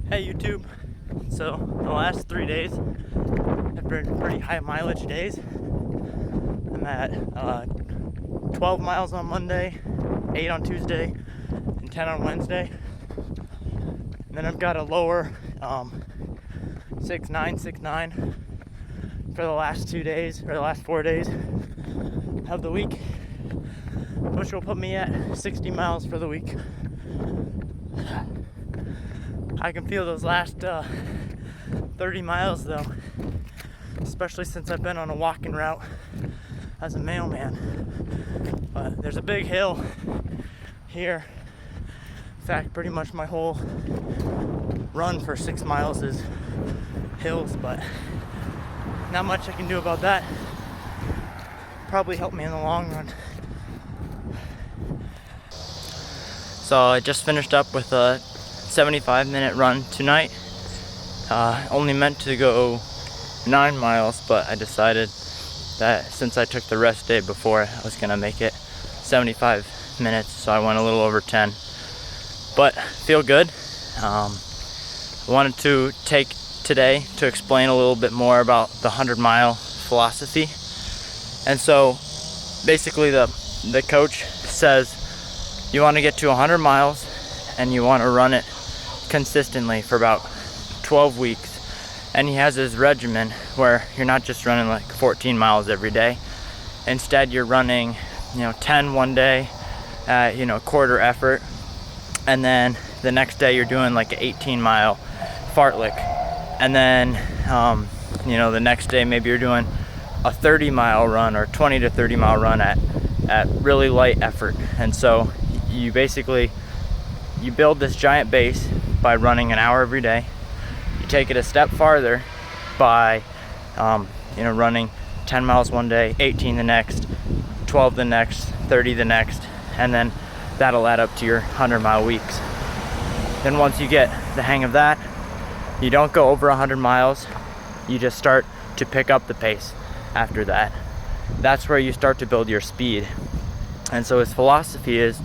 Hey YouTube. So the last 3 days have been pretty high mileage days. I'm at 12 miles on Monday, 8 on Tuesday, and 10 on Wednesday. And then I've got a lower 6.9 for the last 2 days, or the last 4 days of the week, which will put me at 60 miles for the week. I can feel those last 30 miles though, especially since I've been on a walking route as a mailman. But there's a big hill here. In fact, pretty much my whole run for 6 miles is hills, but not much I can do about that. Probably help me in the long run. So I just finished up with a 75-minute run tonight. Only meant to go 9 miles, but I decided that since I took the rest day before, I was gonna make it 75 minutes, so I went a little over 10. But feel good. I wanted to take today to explain a little bit more about the 100-mile philosophy. And so basically the coach says you want to get to 100 miles and you want to run it consistently for about 12 weeks. And he has his regimen where you're not just running like 14 miles every day. Instead you're running 10 one day at quarter effort, and then the next day you're doing like an 18-mile fartlek, and then the next day maybe you're doing a 30-mile run or 20 to 30-mile run at really light effort. And so you basically build this giant base by running an hour every day. You take it a step farther by running 10 miles one day, 18 the next, 12 the next, 30 the next, and then that'll add up to your 100-mile weeks. Then once you get the hang of that, you don't go over 100 miles, you just start to pick up the pace after that. That's where you start to build your speed. And so his philosophy is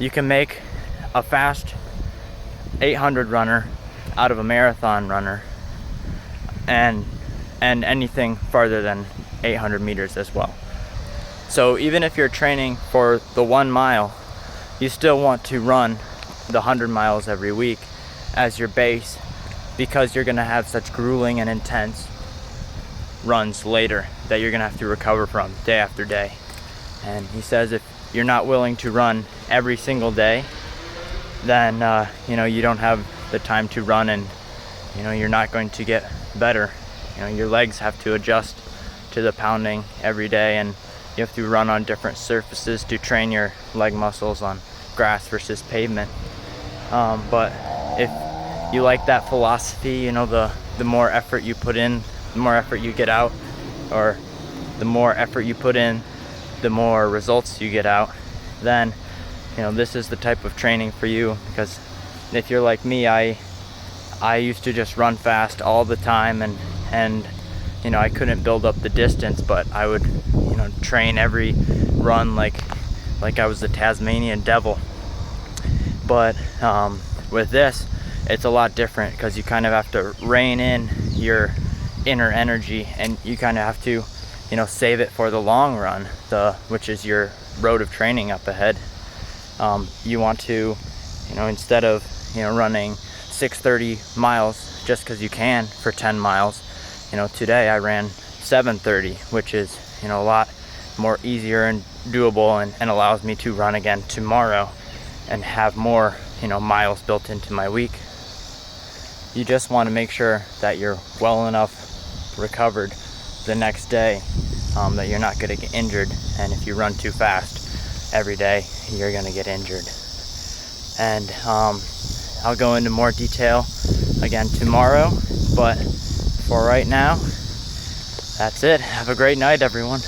you can make a fast 800 runner out of a marathon runner, and anything farther than 800 meters as well. So even if you're training for the 1 mile, you still want to run the 100 miles every week as your base, because you're going to have such grueling and intense runs later that you're going to have to recover from day after day. And he says if you're not willing to run every single day, then you don't have the time to run, and you're not going to get better. Your legs have to adjust to the pounding every day, and you have to run on different surfaces to train your leg muscles on grass versus pavement. But if you like that philosophy, the more effort you put in, the more effort you get out, or the more effort you put in, the more results you get out, then this is the type of training for you. Because if you're like me, I used to just run fast all the time, and I couldn't build up the distance, but I would train every run like I was the Tasmanian devil. But with this, it's a lot different, because you kind of have to rein in your inner energy, and you kind of have to save it for the long run, which is your road of training up ahead. You want to instead of running 6:30 miles just because you can for 10 miles, today I ran 7:30, which is a lot more easier and doable, and allows me to run again tomorrow and have more miles built into my week. You just want to make sure that you're well enough recovered the next day, that you're not going to get injured. And if you run too fast every day, you're going to get injured. And I'll go into more detail again tomorrow, but for right now, that's it. Have a great night, everyone.